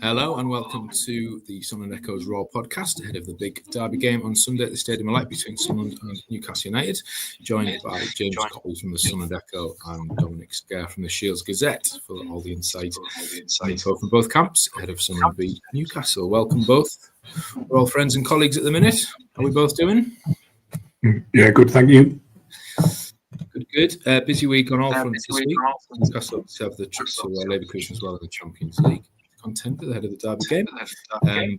Hello and welcome to the Sunderland Echoes Raw podcast ahead of the big derby game on Sunday at the Stadium of Light between Sunderland and Newcastle United, joined by James Copley from the Sunderland Echo and Dominic Scurr from the Shields Gazette for all the insight and info from both camps ahead of Sunderland v Newcastle. Welcome both. We're all friends and colleagues at the minute. How are we both doing? Yeah, good, thank you. Good. Busy week on all fronts this week. Newcastle have the trip to Leverkusen as well in the Champions League. Contender ahead of the derby game.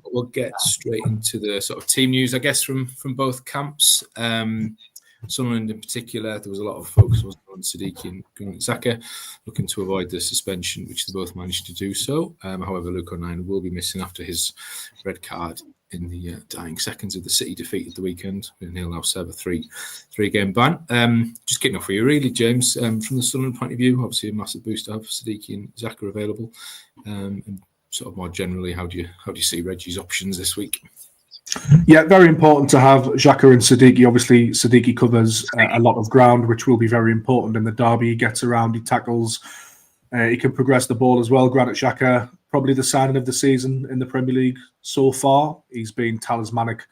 But we'll get straight into the sort of team news, I guess, from both camps. Sunderland in particular, there was a lot of focus on Siddiqui and Granit Xhaka, looking to avoid the suspension, which they both managed to do so. However, Luke O'Nien will be missing after his red card in the dying seconds of the City defeat at the weekend. He'll now serve a three-game ban. Just kicking off for you, really, James. From the Sunderland point of view, obviously a massive boost to have Siddiqui and Xhaka available. And sort of more generally, how do you see Reggie's options this week? Yeah, very important to have Xhaka and Siddiqui. Obviously, Siddiqui covers a lot of ground, which will be very important in the derby. He gets around, he tackles, he can progress the ball as well. Granit Xhaka, probably the signing of the season in the Premier League so far. He's been talismanic.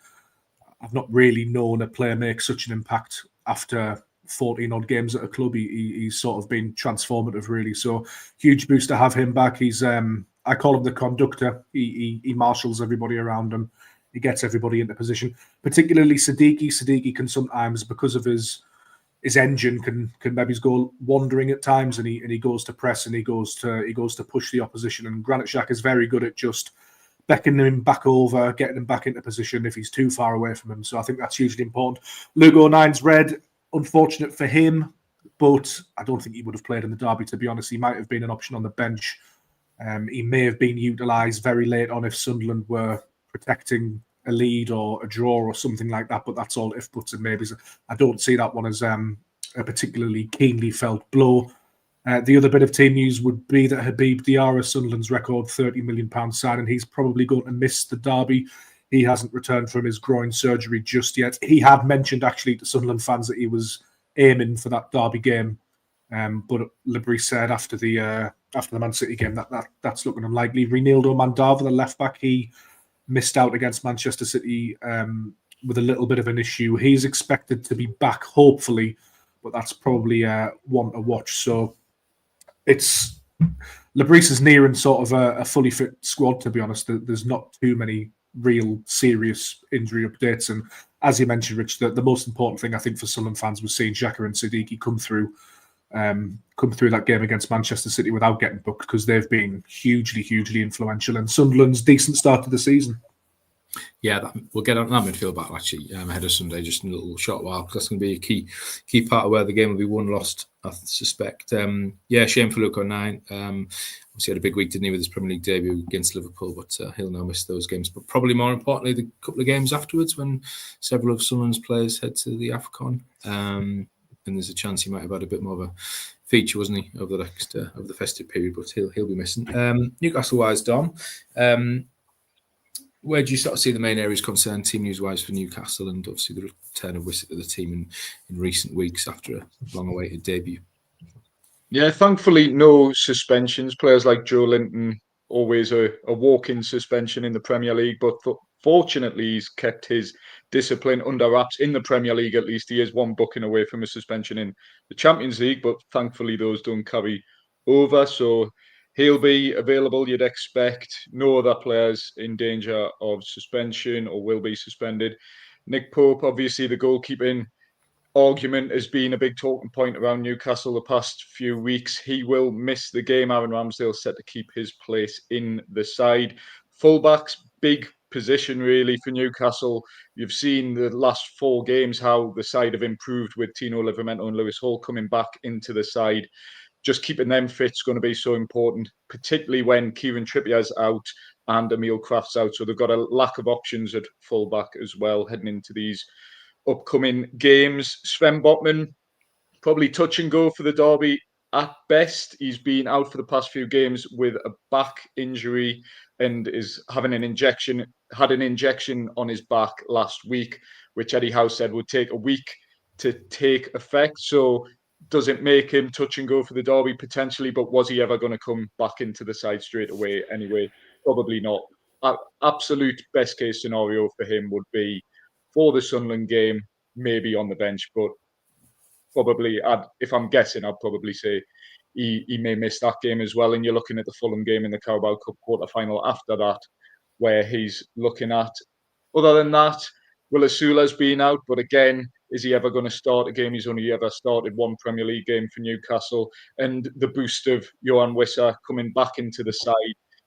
I've not really known a player make such an impact after 14-odd games at a club. He's sort of been transformative, really. So, huge boost to have him back. He's I call him the conductor. He marshals everybody around him. He gets everybody into position. Particularly Siddiqui. Siddiqui can sometimes, because of his engine, can maybe go wandering at times, and he goes to press and he goes to push the opposition. And Granit Xhaka is very good at just beckoning him back over, getting him back into position if he's too far away from him. So I think that's hugely important. Luke O'Nien's red, unfortunate for him, but I don't think he would have played in the derby, to be honest. He might have been an option on the bench. He may have been utilised very late on if Sunderland were protecting a lead or a draw or something like that, but that's all if, buts and maybes. I don't see that one as a particularly keenly felt blow. The other bit of team news would be that Habib Diarra, Sunderland's record £30 million signing, he's probably going to miss the derby. He hasn't returned from his groin surgery just yet. He had mentioned actually to Sunderland fans that he was aiming for that derby game, but Lebris said after the Man City game that's looking unlikely. Reinildo Mandava, the left back, he missed out against Manchester City with a little bit of an issue. He's expected to be back, hopefully, but that's probably one to watch. So it's Lebris is nearing sort of a fully fit squad, to be honest. There's not too many real serious injury updates. And as you mentioned, Rich, the most important thing I think for Sunderland fans was seeing Xhaka and Siddiqui come through that game against Manchester City without getting booked, because they've been hugely influential in Sunderland's decent start to the season. Yeah, we'll get on that midfield battle actually ahead of Sunday, just in a little short while, because that's going to be a key part of where the game will be won, lost, I suspect. Shame for Luke O'Nien. Obviously had a big week, didn't he, with his Premier League debut against Liverpool, but he'll now miss those games. But probably more importantly, the couple of games afterwards when several of Sunderland's players head to the AFCON. And there's a chance he might have had a bit more of a feature, wasn't he, over the festive period, but he'll be missing. Newcastle-wise, Dom, where do you sort of see the main areas concerned team news-wise for Newcastle, and obviously the return of Wissett to the team in recent weeks after a long-awaited debut? Yeah, thankfully no suspensions. Players like Joe Linton, always a walk-in suspension in the Premier League, but fortunately he's kept his discipline under wraps in the Premier League. At least he is one booking away from a suspension in the Champions League, but thankfully those don't carry over. So he'll be available, you'd expect. No other players in danger of suspension or will be suspended. Nick Pope, obviously the goalkeeping argument has been a big talking point around Newcastle the past few weeks. He will miss the game. Aaron Ramsdale set to keep his place in the side. Fullbacks, big position really for Newcastle. You've seen the last 4 games how the side have improved with Tino Livramento and Lewis Hall coming back into the side. Just keeping them fit is going to be so important, particularly when Kieran Trippier's out and Emil Kraft's out. So they've got a lack of options at fullback as well heading into these upcoming games. Sven Botman, probably touch and go for the derby at best. He's been out for the past few games with a back injury and is having an injection. Had an injection on his back last week, which Eddie Howe said would take a week to take effect. So does it make him touch and go for the derby? Potentially, but was he ever going to come back into the side straight away anyway? probably not. Absolute best case scenario for him would be for the Sunderland game, maybe on the bench, but probably, if I'm guessing, I'd probably say he may miss that game as well. And you're looking at the Fulham game in the Carabao Cup quarter-final after that, where he's looking at. Other than that, Will Asula's been out, but again, is he ever going to start a game? He's only ever started one Premier League game for Newcastle. And the boost of Johan Wissa coming back into the side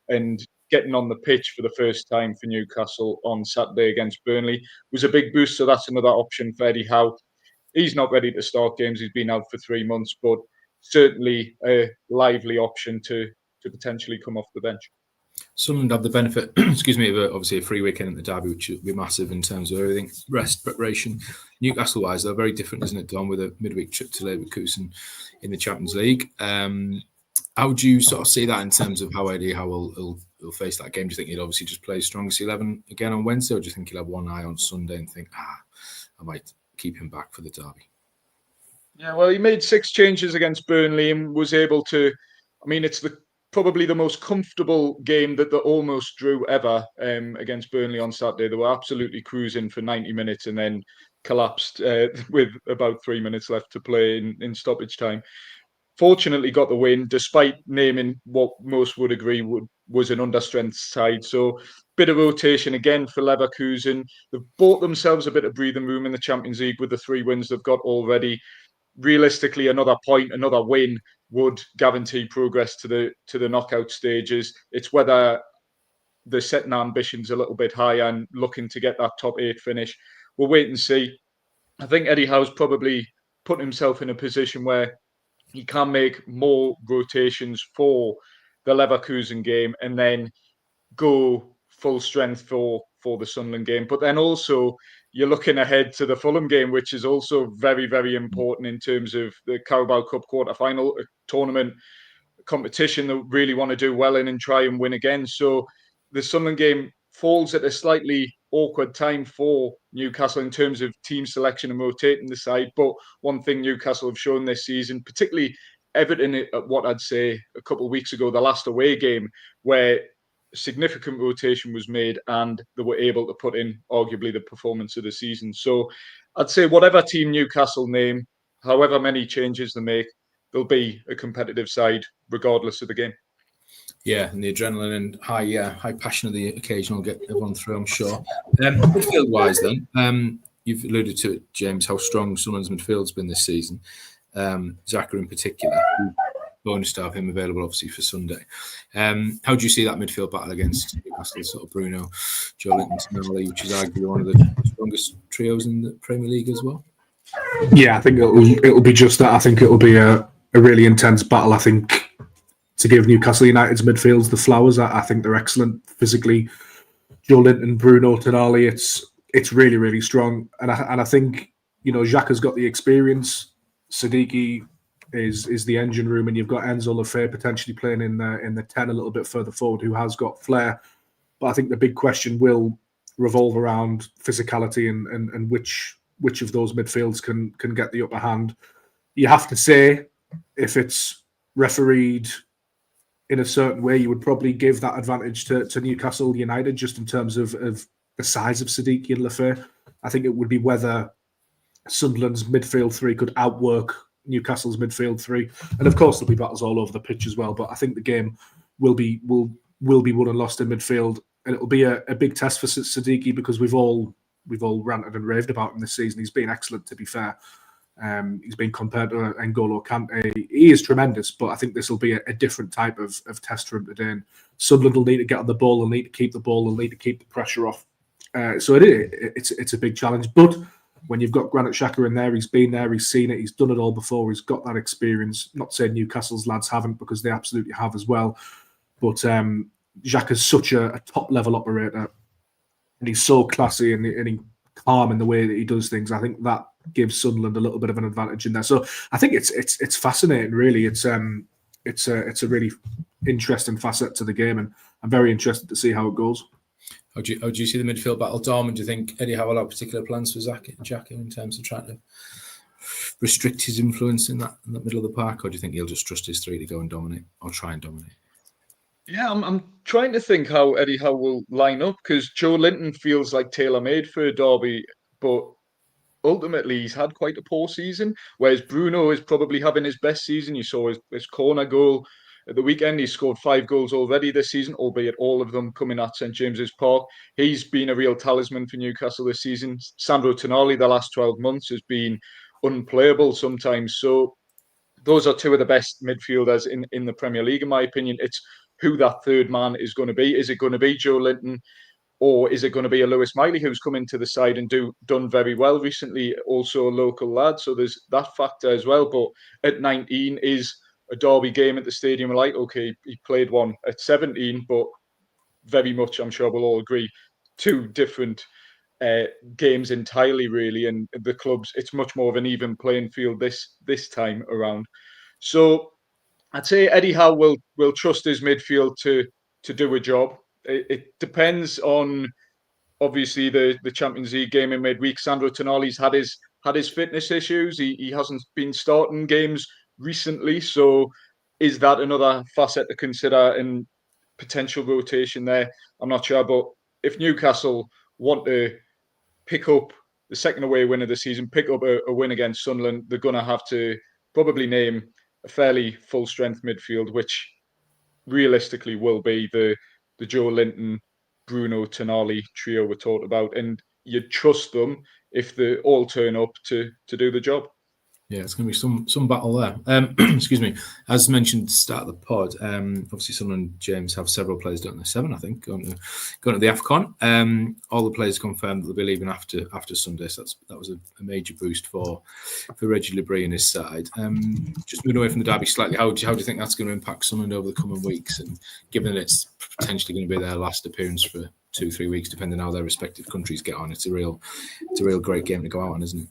and getting on the pitch for the first time for Newcastle on Saturday against Burnley was a big boost. So that's another option for Eddie Howe. He's not ready to start games. He's been out for 3 months, but certainly a lively option to potentially come off the bench. Sunderland have the benefit, excuse me, of obviously a free weekend at the derby, which will be massive in terms of everything, rest, preparation. Newcastle-wise, they're very different, isn't it, Don, with a midweek trip to Leverkusen in the Champions League. How do you sort of see that in terms of how Eddie Howe will face that game? Do you think he'll obviously just play strongest 11 again on Wednesday, or do you think he'll have one eye on Sunday and think, I might keep him back for the derby? Yeah, well, he made 6 changes against Burnley and was able to. I mean, it's probably the most comfortable game that they almost drew ever against Burnley on Saturday. They were absolutely cruising for 90 minutes and then collapsed with about 3 minutes left to play in stoppage time. Fortunately, got the win despite naming what most would agree was an understrength side. So, bit of rotation again for Leverkusen. They've bought themselves a bit of breathing room in the Champions League with the 3 wins they've got already. Realistically, another point, another win would guarantee progress to the knockout stages. It's whether they're setting ambitions a little bit higher and looking to get that top 8 finish. We'll wait and see. I think Eddie Howe's probably put himself in a position where he can make more rotations for the Leverkusen game and then go full strength for the Sunderland game. But then also you're looking ahead to the Fulham game, which is also very, very important in terms of the Carabao Cup quarter-final, a tournament competition that really want to do well in and try and win again. So the Sunderland game falls at a slightly awkward time for Newcastle in terms of team selection and rotating the side. But one thing Newcastle have shown this season, particularly evident at what I'd say a couple of weeks ago, the last away game, where significant rotation was made and they were able to put in arguably the performance of the season. So I'd say whatever team Newcastle name, however many changes they make, they'll be a competitive side regardless of the game. Yeah, and the adrenaline and high passion of the occasion will get everyone through, I'm sure. Midfield-wise then, you've alluded to it, James, how strong Sunderland's midfield's been this season. Xhaka in particular, bonus to have him available obviously for Sunday. How do you see that midfield battle against Newcastle, sort of Bruno, Joe Linton, Tonali, which is arguably one of the strongest trios in the Premier League as well? Yeah, I think it'll be just that. I think it'll be a really intense battle. I think to give Newcastle United's midfields the flowers, I think they're excellent physically. Joe Linton, Bruno, Tonali, it's really, really strong. And I think, Xhaka's got the experience. Siddiqui is the engine room, and you've got Enzo Lefebvre potentially playing in the 10 a little bit further forward, who has got flair. But I think the big question will revolve around physicality and which of those midfields can get the upper hand. You have to say, if it's refereed in a certain way, you would probably give that advantage to Newcastle United just in terms of the size of Siddiqui and Lefebvre. I think it would be whether Sunderland's midfield 3 could outwork Newcastle's midfield 3, and of course there'll be battles all over the pitch as well. But I think the game will be won and lost in midfield, and it'll be a big test for Siddiqui because we've all ranted and raved about him this season. He's been excellent, to be fair. He's been compared to N'Golo Kante. He is tremendous, but I think this will be a different type of test for him today. And Sunderland will need to get on the ball, they'll need to keep the ball, they'll need to keep the pressure off. So it's a big challenge, but when you've got Granit Xhaka in there, he's been there, he's seen it, he's done it all before, he's got that experience. Not saying Newcastle's lads haven't, because they absolutely have as well. But Xhaka's such a top-level operator, and he's so classy and he calm in the way that he does things. I think that gives Sunderland a little bit of an advantage in there. So I think it's fascinating, really. It's a really interesting facet to the game, and I'm very interested to see how it goes. How do you see the midfield battle, Dom? And do you think Eddie Howe will have particular plans for Xhaka in terms of trying to restrict his influence in that middle of the park, or do you think he'll just trust his 3 to go and dominate, or try and dominate? Yeah, I'm trying to think how Eddie Howe will line up, because Joe Linton feels like tailor-made for a derby, but ultimately he's had quite a poor season, whereas Bruno is probably having his best season. You saw his corner goal at the weekend. He scored 5 goals already this season, albeit all of them coming at St James's Park. He's been a real talisman for Newcastle this season. Sandro Tonali, the last 12 months, has been unplayable sometimes. So those are two of the best midfielders in the Premier League, in my opinion. It's who that third man is going to be. Is it going to be Joe Linton? Or is it going to be a Lewis Miley who's come into the side and done very well recently, also a local lad? So there's that factor as well. But at 19, is a derby game at the stadium like, okay, he played one at 17, but very much, I'm sure we'll all agree, two different games entirely, really. And the clubs, it's much more of an even playing field this time around. So I'd say Eddie Howe will trust his midfield to do a job. It depends on obviously the Champions League game in midweek. Sandro Tonali's had his fitness issues. He hasn't been starting games recently, so is that another facet to consider in potential rotation there? I'm not sure, but if Newcastle want to pick up the second away win of the season, pick up a win against Sunderland, they're going to have to probably name a fairly full strength midfield, which realistically will be the Joe Linton, Bruno Tonali trio we're talked about, and you trust them if they all turn up to do the job. Yeah, it's going to be some battle there. Excuse me. As mentioned at the start of the pod, obviously Sunderland and James have several players, don't they? 7, I think, going to the AFCON. All the players confirmed that they'll be leaving after Sunday, so that was a major boost for Reggie Labrie and his side. Just moving away from the derby slightly, how do you think that's going to impact Sunderland over the coming weeks? And given that it's potentially going to be their last appearance for 2-3 weeks, depending on how their respective countries get on, it's a real great game to go out on, isn't it?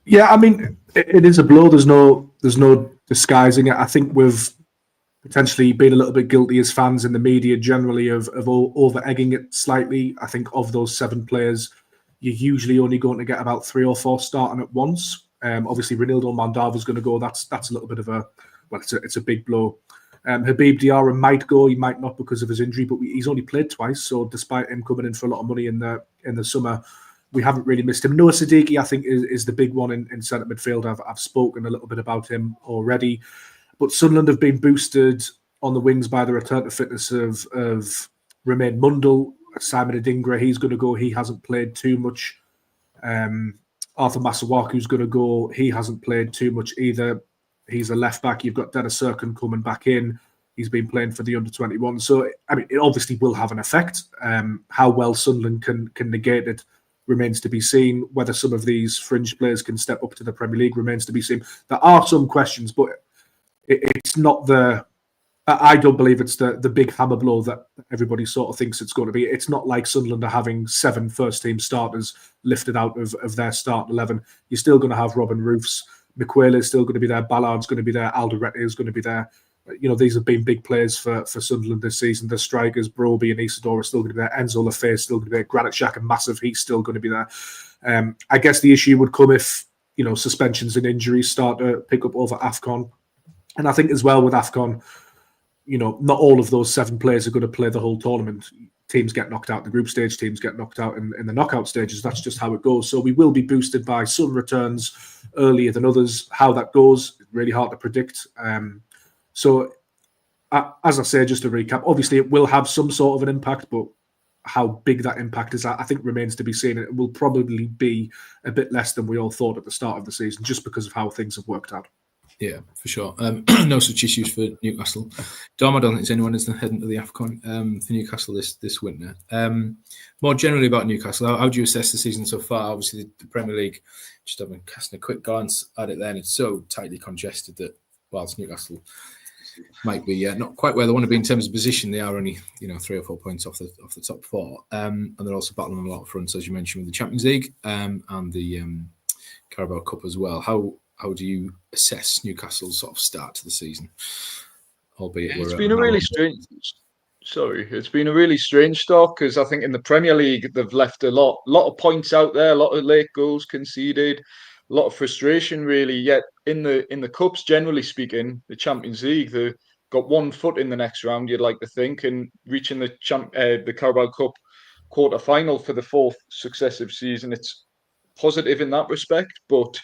Yeah, I mean, it is a blow. There's no disguising it. I think we've potentially been a little bit guilty as fans in the media generally of over-egging it slightly. I think of those 7 players, you're usually only going to get about 3 or 4 starting at once. Obviously, Ronaldo Mandava's going to go. That's a little bit of it's a big blow. Habib Diarra might go. He might not because of his injury, but he's only played twice. So despite him coming in for a lot of money in the summer, we haven't really missed him. Noah Siddiqui, I think, is the big one in centre midfield. I've spoken a little bit about him already. But Sunderland have been boosted on the wings by the return to fitness of Romain Mundle, Simon Adingra. He's going to go. He hasn't played too much. Arthur Masuaku's going to go. He hasn't played too much either. He's a left back. You've got Dennis Serkin coming back in. He's been playing for the under-21. So, I mean, it obviously will have an effect. How well Sunderland can negate it remains to be seen. Whether some of these fringe players can step up to the Premier League remains to be seen. There are some questions, but it's not I don't believe it's the big hammer blow that everybody sort of thinks it's going to be. It's not like Sunderland are having 7 first-team starters lifted out of their start 11. You're still going to have Robin Roofs. McQuail is still going to be there. Ballard's going to be there. Alderete is going to be there. You know, these have been big players for Sunderland this season. The strikers, Broby and Isidore, are still going to be there. Enzo Lefebvre is still going to be there. Granit Xhaka, massive. He's still going to be there. I guess the issue would come if, you know, suspensions and injuries start to pick up over AFCON. And I think as well with AFCON, you know, not all of those 7 players are going to play the whole tournament. Teams get knocked out in the group stage. Teams get knocked out in the knockout stages. That's just how it goes. So we will be boosted by some returns earlier than others. How that goes, really hard to predict. So, as I say, just to recap, obviously it will have some sort of an impact, but how big that impact is, I think remains to be seen. It will probably be a bit less than we all thought at the start of the season, just because of how things have worked out. Yeah, for sure. No such issues for Newcastle. Dom, I don't think there's anyone is heading to the AFCON for Newcastle this winter. More generally about Newcastle, how do you assess the season so far? Obviously, the Premier League, just casting a quick glance at it then, it's so tightly congested that whilst Newcastle might be not quite where they want to be in terms of position, they are only 3 or 4 points off the top 4, and they're also battling on a lot of fronts, as you mentioned, with the Champions League and the Carabao Cup as well. How do you assess Newcastle's sort of start to the season? Albeit it's been a really strange. Sorry, it's been a really strange start because I think in the Premier League they've left a lot of points out there, a lot of late goals conceded, a lot of frustration really. Yet in the cups, generally speaking, the Champions League, the got one foot in the next round, you'd like to think, and reaching the Carabao Cup quarter-final for the 4th successive season. It's positive in that respect, but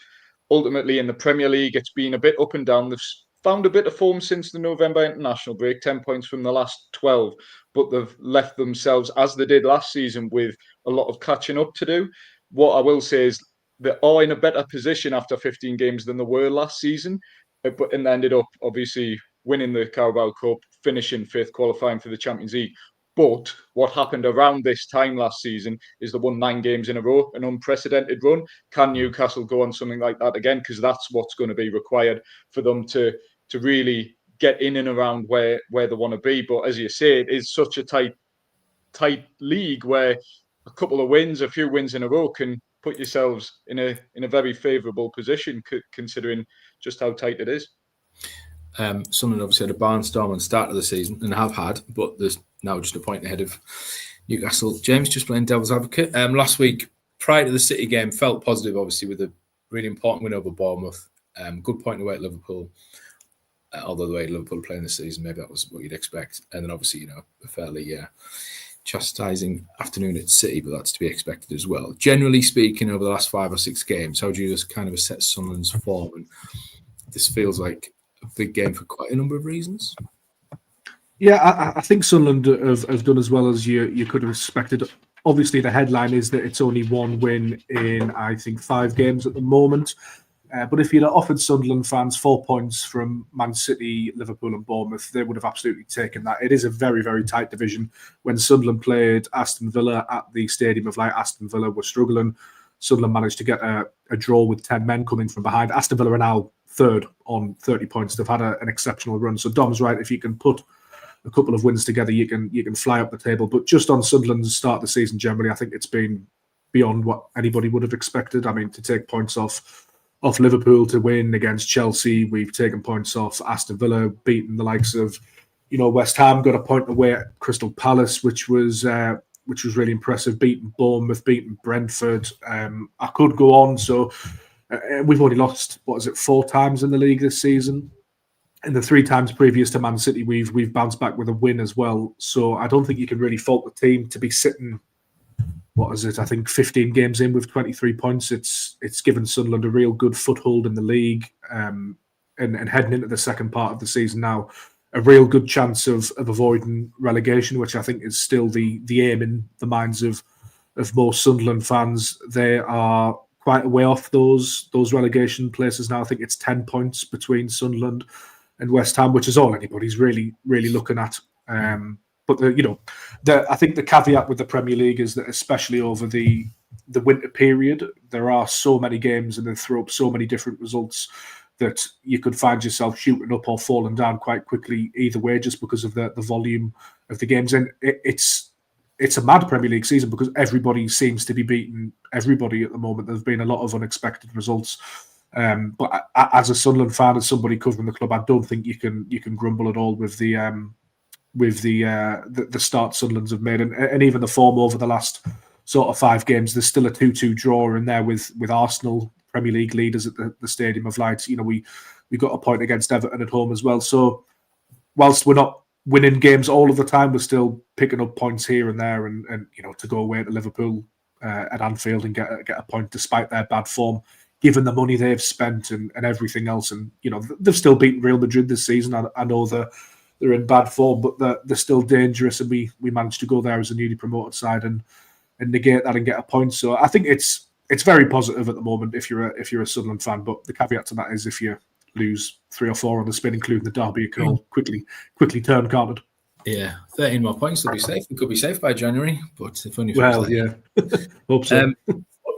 ultimately in the Premier League, it's been a bit up and down. They've found a bit of form since the November international break, 10 points from the last 12, but they've left themselves, as they did last season, with a lot of catching up to do. What I will say is they are in a better position after 15 games than they were last season, and they ended up obviously winning the Carabao Cup, finishing 5th, qualifying for the Champions League. But what happened around this time last season is they won 9 games in a row, an unprecedented run. Can Newcastle go on something like that again? Because that's what's going to be required for them to really get in and around where they want to be. But as you say, it is such a tight league where a couple of wins, a few wins in a row can put yourselves in a very favourable position, considering just how tight it is. Sunderland obviously had a barnstorm on the start of the season and have had, but there's now just a point ahead of Newcastle. James, just playing devil's advocate. Last week, prior to the City game, felt positive, obviously, with a really important win over Bournemouth. Good point away at Liverpool. Although the way Liverpool are playing this season, maybe that was what you'd expect. And then obviously, a fairly chastising afternoon at City, but that's to be expected as well. Generally speaking, over the last 5 or 6 games, how do you just kind of assess Sunderland's form? And this feels like a big game for quite a number of reasons. Yeah, I think Sunderland have done as well as you could have expected. Obviously, the headline is that it's only 1 win in, I think, 5 games at the moment. But if you'd have offered Sunderland fans 4 points from Man City, Liverpool and Bournemouth, they would have absolutely taken that. It is a very, very tight division. When Sunderland played Aston Villa at the Stadium of Light, Aston Villa were struggling. Sunderland managed to get a draw with 10 men coming from behind. Aston Villa are now 3rd on 30 points. They've had an exceptional run. So Dom's right. If you can put a couple of wins together, you can fly up the table. But just on Sunderland's start of the season, generally, I think it's been beyond what anybody would have expected. I mean, to take points off Liverpool, to win against Chelsea, we've taken points off Aston Villa, beaten the likes of, West Ham, got a point away at Crystal Palace, which was really impressive. Beaten Bournemouth, beaten Brentford. I could go on. So we've only lost 4 times in the league this season. And the 3 times previous to Man City, we've bounced back with a win as well. So I don't think you can really fault the team to be sitting, I think 15 games in with 23 points. It's given Sunderland a real good foothold in the league, and heading into the second part of the season now, a real good chance of avoiding relegation, which I think is still the aim in the minds of most Sunderland fans. They are quite a way off those relegation places now. I think it's 10 points between Sunderland and West Ham, which is all anybody's really, really looking at. But I think the caveat with the Premier League is that, especially over the winter period, there are so many games and they throw up so many different results that you could find yourself shooting up or falling down quite quickly either way, just because of the volume of the games. And it's a mad Premier League season because everybody seems to be beating everybody at the moment. There's been a lot of unexpected results. But as a Sunderland fan, as somebody covering the club, I don't think you can grumble at all with the start Sunderland's have made, and even the form over the last sort of 5 games. There's still a 2-2 draw in there with Arsenal, Premier League leaders at the Stadium of Light. We got a point against Everton at home as well. So whilst we're not winning games all of the time, we're still picking up points here and there, and to go away to Liverpool at Anfield and get a point despite their bad form, given the money they've spent and everything else. And they've still beaten Real Madrid this season. I know they're in bad form, but they're still dangerous, and we managed to go there as a newly promoted side and negate that and get a point. So I think it's very positive at the moment if you're a Sunderland fan. But the caveat to that is if you lose 3 or 4 on the spin, including the derby, it can all quickly turn carded. Yeah, 13 more points to be safe. We could be safe by January, but if only. Yeah, hope so.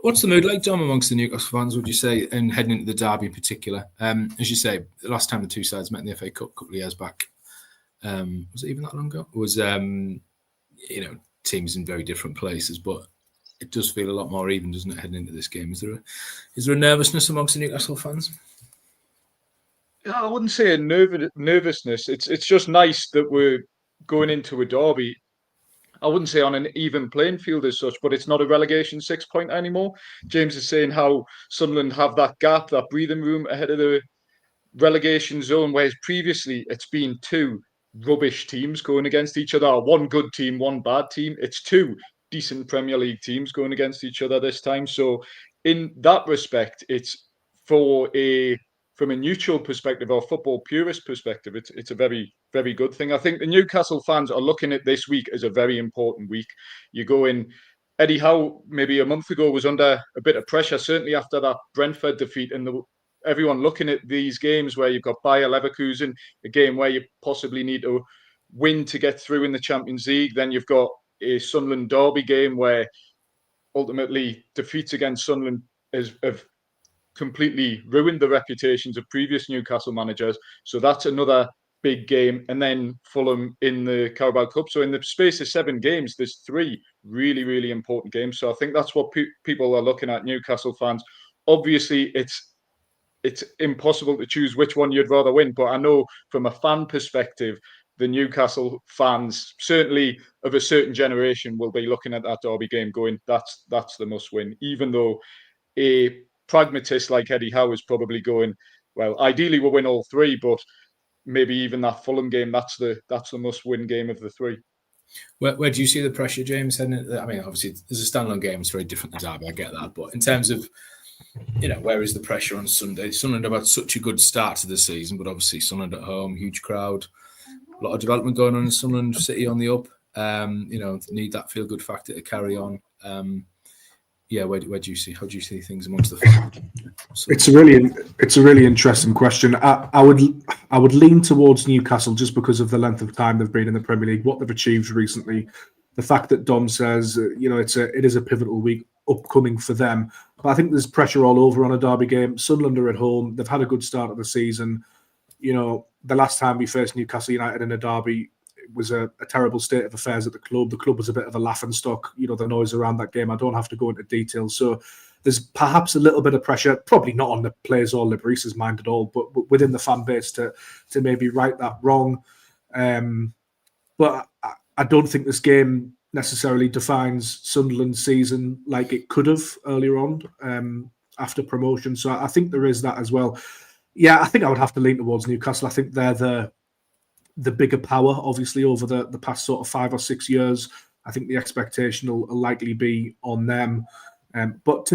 What's the mood like, Dom, amongst the Newcastle fans, would you say, and heading into the derby in particular? As you say, the last time the 2 sides met in the FA Cup a couple of years back, was it even that long ago? It was, teams in very different places, but it does feel a lot more even, doesn't it, heading into this game? Is there a nervousness amongst the Newcastle fans? I wouldn't say a nervousness. It's just nice that we're going into a derby. I wouldn't say on an even playing field as such, but it's not a relegation 6-point anymore. James is saying how Sunderland have that gap, that breathing room ahead of relegation zone, whereas previously it's been two rubbish teams going against each other, one good team, one bad team. It's two decent Premier League teams going against each other this time. So in that respect, it's from a neutral perspective or football purist perspective, it's a very, very good thing. I think the Newcastle fans are looking at this week as a very important week. You go in, Eddie Howe maybe a month ago was under a bit of pressure, certainly after that Brentford defeat, and everyone looking at these games where you've got Bayer Leverkusen, a game where you possibly need to win to get through in the Champions League. Then you've got a Sunderland derby game where ultimately defeats against Sunderland have completely ruined the reputations of previous Newcastle managers. So that's another big game. And then Fulham in the Carabao Cup. So in the space of 7 games, there's 3 really, really important games. So I think that's what people are looking at, Newcastle fans. Obviously, it's impossible to choose which one you'd rather win. But I know from a fan perspective, the Newcastle fans, certainly of a certain generation, will be looking at that derby game going, that's the must win, even though a pragmatist like Eddie Howe is probably going, well, ideally we'll win all 3, but maybe even that Fulham game, that's the must-win game of the 3. Where do you see the pressure, James? I mean, obviously, there's a standalone game. It's very different than derby. I get that, but in terms of, where is the pressure on Sunday? Sunderland have had such a good start to the season, but obviously Sunderland at home, huge crowd, a lot of development going on in Sunderland City on the up. Need that feel-good factor to carry on. Where do you see? How do you see things amongst the fans? It's a really interesting question. I would lean towards Newcastle just because of the length of time they've been in the Premier League, what they've achieved recently, the fact that Dom says it is a pivotal week upcoming for them. But I think there's pressure all over on a derby game. Sunderland are at home. They've had a good start of the season. The last time we faced Newcastle United in a derby, was a terrible state of affairs at the club. The club was a bit of a laughingstock, the noise around that game. I don't have to go into details. So there's perhaps a little bit of pressure, probably not on the players or Lebris's mind at all, but within the fan base to maybe right that wrong. But I don't think this game necessarily defines Sunderland's season like it could have earlier on after promotion. So I think there is that as well. Yeah, I think I would have to lean towards Newcastle. I think they're the bigger power, obviously, over the past sort of 5 or 6 years. I think the expectation will likely be on them. But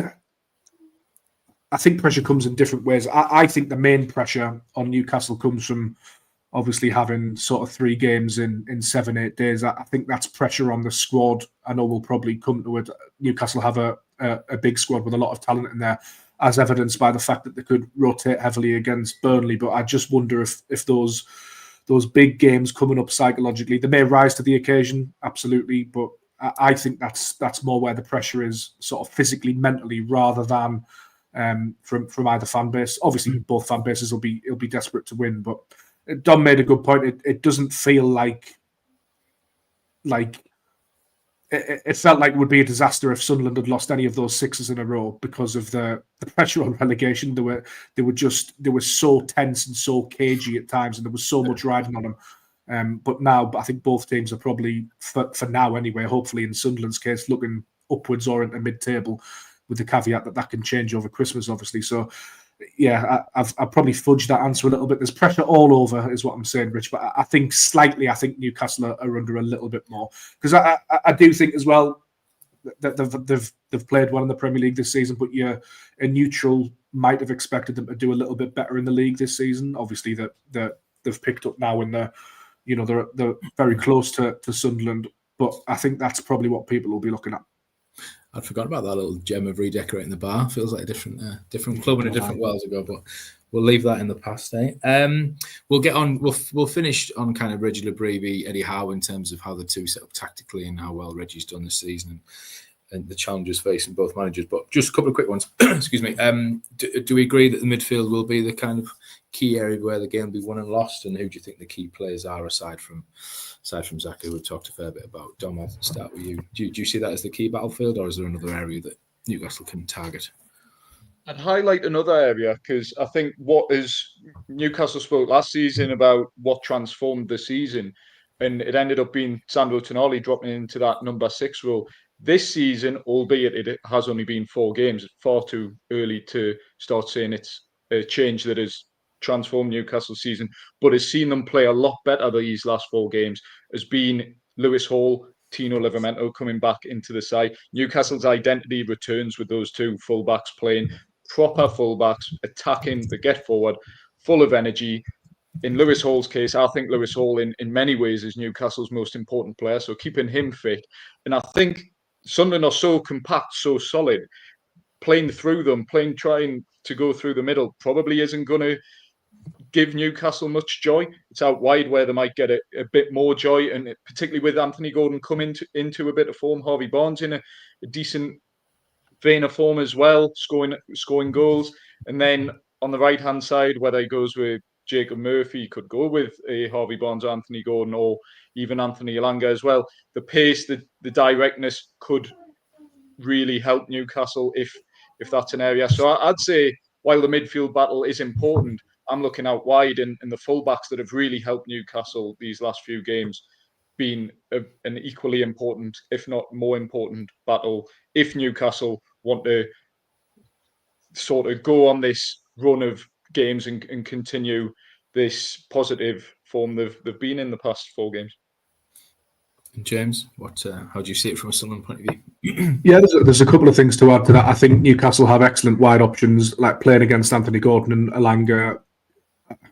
I think pressure comes in different ways. I think the main pressure on Newcastle comes from obviously having sort of 3 games in 7-8 days. I think that's pressure on the squad. I know we'll probably come to it. Newcastle have a big squad with a lot of talent in there, as evidenced by the fact that they could rotate heavily against Burnley. But I just wonder if those big games coming up psychologically, they may rise to the occasion, absolutely, but I think that's more where the pressure is, sort of physically, mentally, rather than from either fan base. Obviously, both fan bases will be desperate to win, but Dom made a good point. It doesn't feel like it felt like it would be a disaster if Sunderland had lost any of those 6s in a row because of the pressure on relegation. They were so tense and so cagey at times, and there was so much riding on them. But now, I think both teams are probably, for now anyway, hopefully in Sunderland's case, looking upwards or into mid-table, with the caveat that can change over Christmas, obviously. So, yeah, I've probably fudged that answer a little bit. There's pressure all over, is what I'm saying, Rich. But I think Newcastle are under a little bit more, because I do think as well that they've played well in the Premier League this season. But a neutral might have expected them to do a little bit better in the league this season. Obviously, that they've picked up now, and they're very close to Sunderland. But I think that's probably what people will be looking at. I'd forgotten about that little gem of redecorating the bar. Feels like a different club and a different world ago, but we'll leave that in the past, eh? We'll get on. We'll finish on kind of Reggie Lebrevi, Eddie Howe, in terms of how the two set up tactically and how well Reggie's done this season and the challenges facing both managers. But just a couple of quick ones. Excuse me. Do we agree that the midfield will be the kind of key area where the game will be won and lost? And who do you think the key players are aside from Zaka, who we've talked a fair bit about? Dom, I'll start with you. Do you see that as the key battlefield, or is there another area that Newcastle can target? I'd highlight another area, because I think Newcastle spoke last season about what transformed the season, and it ended up being Sandro Tonali dropping into that number 6 role. This season, albeit it has only been 4 games, it's far too early to start saying it's a change that has transformed Newcastle season, but has seen them play a lot better these last 4 games, has been Lewis Hall, Tino Livramento coming back into the side. Newcastle's identity returns with those 2 fullbacks playing proper fullbacks, attacking, they get forward, full of energy. In Lewis Hall's case, I think Lewis Hall in many ways is Newcastle's most important player, so keeping him fit. And I think Sunderland are so compact, so solid, playing through them, trying to go through the middle probably isn't going to give Newcastle much joy. It's out wide where they might get a bit more joy, and particularly with Anthony Gordon coming into a bit of form, Harvey Barnes in a decent vein of form as well, scoring goals. And then on the right-hand side, whether he goes with Jacob Murphy, could go with Harvey Barnes, Anthony Gordon, or even Anthony Elanga as well. The pace, the directness could really help Newcastle if that's an area. So I'd say while the midfield battle is important, I'm looking out wide, and the fullbacks that have really helped Newcastle these last few games being an equally important, if not more important, battle if Newcastle want to sort of go on this run of games and continue this positive form they've been in the past 4 games. James, how do you see it from a Sunderland point of view? Yeah, there's a couple of things to add to that. I think Newcastle have excellent wide options, like playing against Anthony Gordon and Elanga.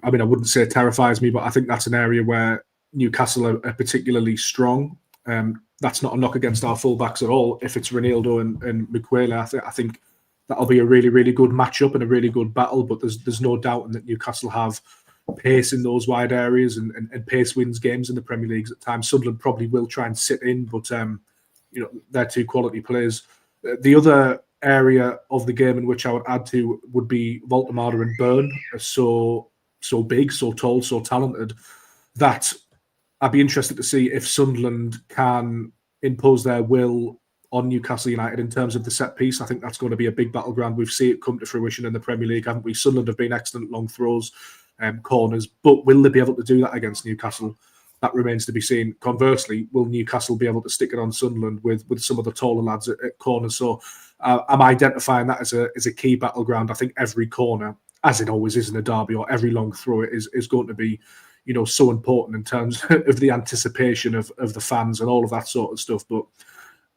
I mean, I wouldn't say it terrifies me, but I think that's an area where Newcastle are particularly strong. That's not a knock against our fullbacks at all. If it's Ronaldo and Mukwele, I think that'll be a really, really good matchup and a really good battle. But there's no doubt that Newcastle have pace in those wide areas, and pace wins games in the Premier League at times. Sunderland probably will try and sit in, but they're 2 quality players. The other area of the game in which I would add to would be Voltemada and Byrne are so big, so tall, so talented that I'd be interested to see if Sunderland can impose their will on Newcastle United in terms of the set piece. I think that's going to be a big battleground. We've seen it come to fruition in the Premier League, haven't we? Sunderland have been excellent long throws, corners, but will they be able to do that against Newcastle? That remains to be seen. Conversely, will Newcastle be able to stick it on Sunderland with some of the taller lads at corners? So I'm identifying that as a key battleground. I think every corner, as it always is in a derby, or every long throw is going to be so important in terms of the anticipation of the fans and all of that sort of stuff. But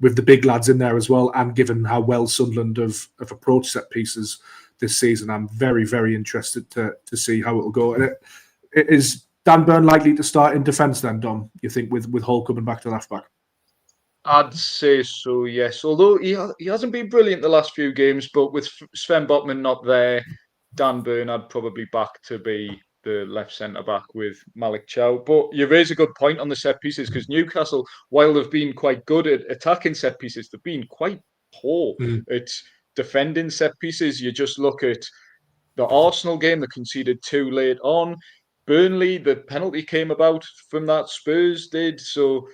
with the big lads in there as well, and given how well Sunderland have approached set pieces this season, I'm very, very interested to see how it'll go. And it is Dan Byrne likely to start in defence then, Dom, you think, with Hall coming back to left back? I'd say so, yes. Although he hasn't been brilliant the last few games, but with Sven Botman not there, Dan Byrne I'd probably back to be the left centre-back with Malik Chow. But you raise a good point on the set pieces, because Newcastle, while they've been quite good at attacking set pieces, they've been quite poor at defending set pieces. You just look at the Arsenal game, they conceded 2 late on. Burnley, the penalty came about from that, Spurs did. So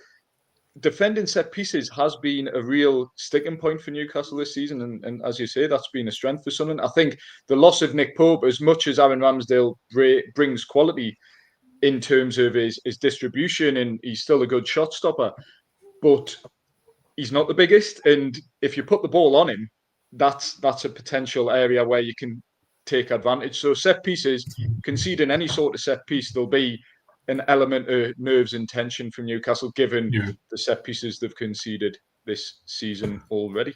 defending set pieces has been a real sticking point for Newcastle this season. And as you say, that's been a strength for Sunderland. I think the loss of Nick Pope, as much as Aaron Ramsdale brings quality in terms of his distribution, and he's still a good shot stopper, but he's not the biggest. And if you put the ball on him, that's a potential area where you can take advantage. So set pieces, conceding any sort of set piece, there'll be an element of nerves and tension from Newcastle, given the set pieces they've conceded this season already.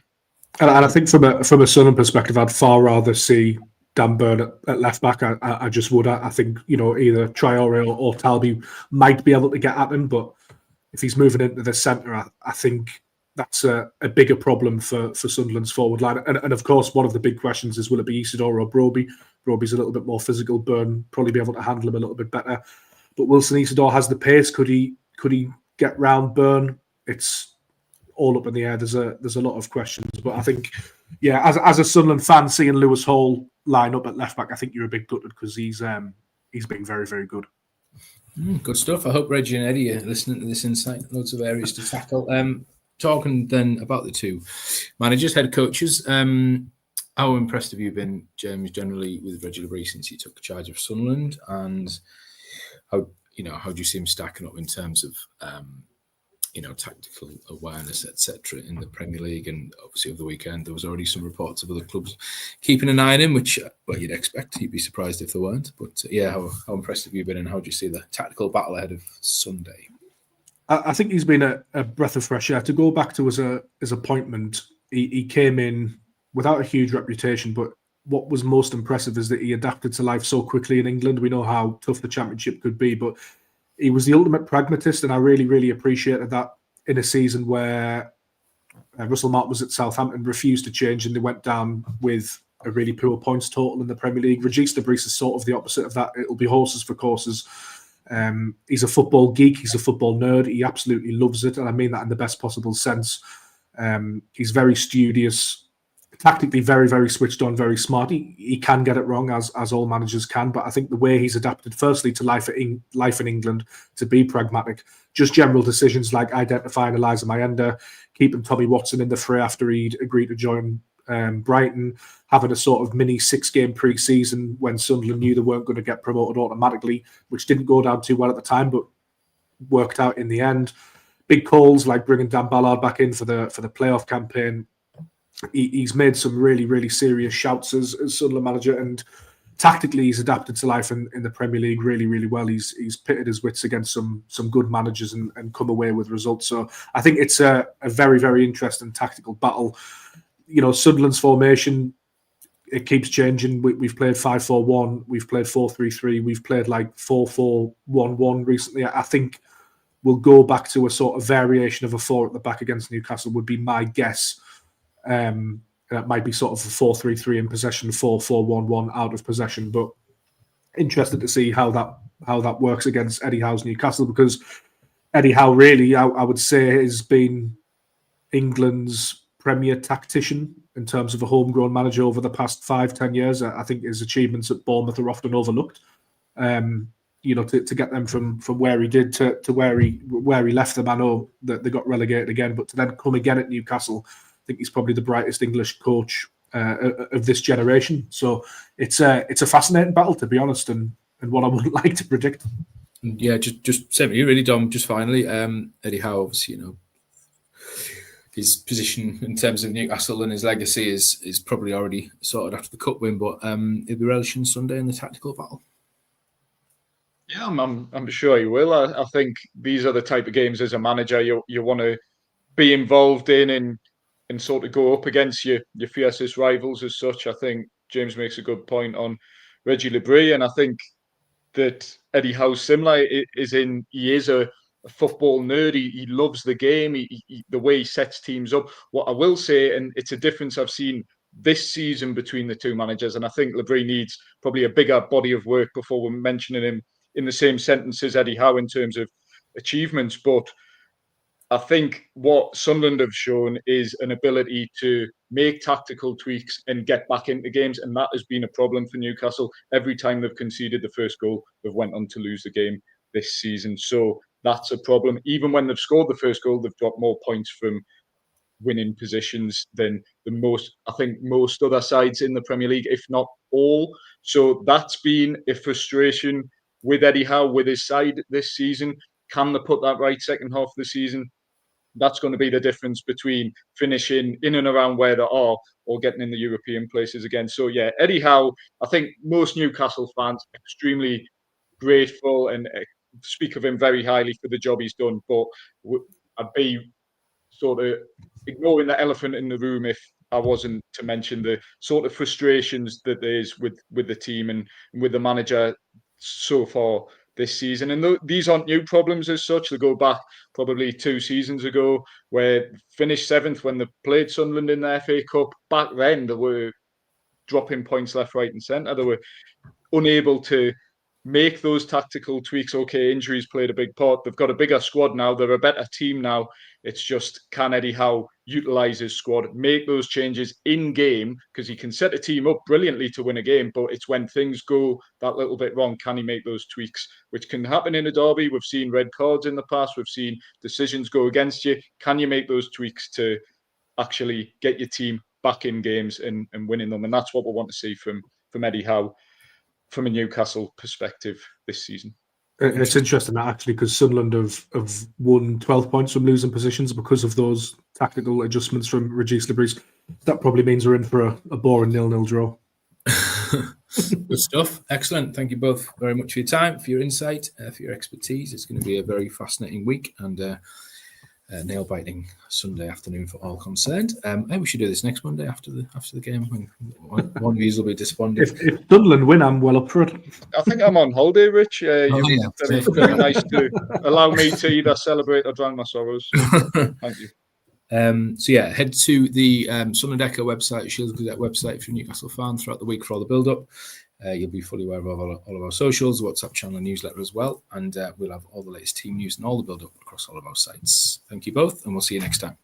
And I think from a Sunderland perspective, I'd far rather see Dan Byrne at left back. I just would. I think either Traore or Talby might be able to get at him, but if he's moving into the centre, I think that's a bigger problem for Sunderland's forward line. And of course, one of the big questions is, will it be Isidore or Broby? Broby's a little bit more physical. Byrne probably be able to handle him a little bit better. But Wilson Isidore has the pace. Could he get round Byrne? It's all up in the air. There's a lot of questions. But I think, as a Sunderland fan, seeing Lewis Hall line up at left back, I think you're a bit gutted, because he's been very, very good. Good stuff. I hope Reggie and Eddie are listening to this insight. Loads of areas to tackle. Talking then about the 2 managers, head coaches. How impressed have you been, James, generally with Reggie Lebris since he took charge of Sunderland, and how do you see him stacking up in terms of tactical awareness, etc., in the Premier League. And obviously over the weekend there was already some reports of other clubs keeping an eye on him, which you'd expect. You'd be surprised if there weren't. But how impressed have you been, and how do you see the tactical battle ahead of Sunday? I think he's been a breath of fresh air. To go back to his appointment, he came in without a huge reputation, but what was most impressive is that he adapted to life so quickly in England. We know how tough the Championship could be, but he was the ultimate pragmatist, and I really, really appreciated that in a season where Russell Martin was at Southampton, refused to change, and they went down with a really poor points total in the Premier League. Regis de Vries is sort of the opposite of that. It'll be horses for courses. He's a football geek. He's a football nerd. He absolutely loves it, and I mean that in the best possible sense. He's very studious, tactically very, very switched on, very smart. He can get it wrong, as all managers can, but I think the way he's adapted, firstly, to life in England, to be pragmatic, just general decisions like identifying Eliza Mayenda, keeping Tommy Watson in the fray after he'd agreed to join Brighton, having a sort of mini 6-game pre-season when Sunderland knew they weren't going to get promoted automatically, which didn't go down too well at the time, but worked out in the end. Big calls like bringing Dan Ballard back in for the playoff campaign. He's made some really, really serious shouts as Sunderland manager, and tactically he's adapted to life in the Premier League really, really well. He's pitted his wits against some good managers and come away with results. So I think it's a very, very interesting tactical battle. Sunderland's formation, it keeps changing. We've played 5-4-1, we've played 4-3-3, we've played like 4-4-1-1 recently. I think we'll go back to a sort of variation of a 4 at the back against Newcastle would be my guess. That might be sort of a 4-3-3 in possession, 4-4-1-1 out of possession. But interested to see how that works against Eddie Howe's Newcastle, because Eddie Howe really, I would say, has been England's premier tactician in terms of a homegrown manager over the past 5-10 years. I think his achievements at Bournemouth are often overlooked. To get them from where he did to where he left them. I know that they got relegated again, but to then come again at Newcastle, I think he's probably the brightest English coach of this generation. So it's a fascinating battle, to be honest, and one I wouldn't like to predict. Yeah, just same with you, really, Dom. Just finally, Eddie Howe, obviously, his position in terms of Newcastle and his legacy is probably already sorted after the cup win, but he'll be relishing Sunday in the tactical battle. Yeah, I'm sure he will. I think these are the type of games as a manager you want to be involved in and sort of go up against your fiercest rivals as such. I think James makes a good point on Reggie Lebris, and I think that Eddie Howe's similar. He is a football nerd. He loves the game. The way he sets teams up. What I will say, and it's a difference I've seen this season between the two managers, and I think Lebris needs probably a bigger body of work before we're mentioning him in the same sentence as Eddie Howe in terms of achievements. But I think what Sunderland have shown is an ability to make tactical tweaks and get back into games, and that has been a problem for Newcastle. Every time they've conceded the first goal, they've went on to lose the game this season. So that's a problem. Even when they've scored the first goal, they've dropped more points from winning positions than most other sides in the Premier League, if not all. So that's been a frustration with Eddie Howe, with his side this season. Can they put that right second half of the season? That's going to be the difference between finishing in and around where they are or getting in the European places again. So, yeah, Eddie Howe, I think most Newcastle fans are extremely grateful and speak of him very highly for the job he's done. But I'd be sort of ignoring the elephant in the room if I wasn't to mention the sort of frustrations that there is with the team and with the manager so far this season. And these aren't new problems as such. They go back probably 2 seasons ago, where finished 7th when they played Sunderland in the FA Cup. Back then, they were dropping points left, right and centre. They were unable to make those tactical tweaks. Okay, injuries played a big part. They've got a bigger squad now. They're a better team now. It's just, can Eddie Howe utilise his squad, make those changes in game, because he can set a team up brilliantly to win a game, but it's when things go that little bit wrong, can he make those tweaks, which can happen in a derby. We've seen red cards in the past. We've seen decisions go against you. Can you make those tweaks to actually get your team back in games and winning them? And that's what we want to see from Eddie Howe from a Newcastle perspective this season. It's interesting that actually, because Sunderland have won 12 points from losing positions because of those tactical adjustments from Regis Lebris. That probably means we're in for a boring 0-0 draw. Good stuff. Excellent. Thank you both very much for your time, for your insight, for your expertise. It's going to be a very fascinating week and nail-biting Sunday afternoon for all concerned. Maybe we should do this next Monday after the game. When one of you will be despondent. If Sunderland win, I'm well up for it. I think I'm on holiday, Rich. It's very nice to allow me to either celebrate or drown my sorrows. Thank you. So yeah, head to the Sunderland Echo website, Shields Gazette website if you're a Newcastle fan throughout the week for all the build-up. You'll be fully aware of all of our socials, WhatsApp channel and newsletter as well. And we'll have all the latest team news and all the build-up across all of our sites. Thank you both, and we'll see you next time.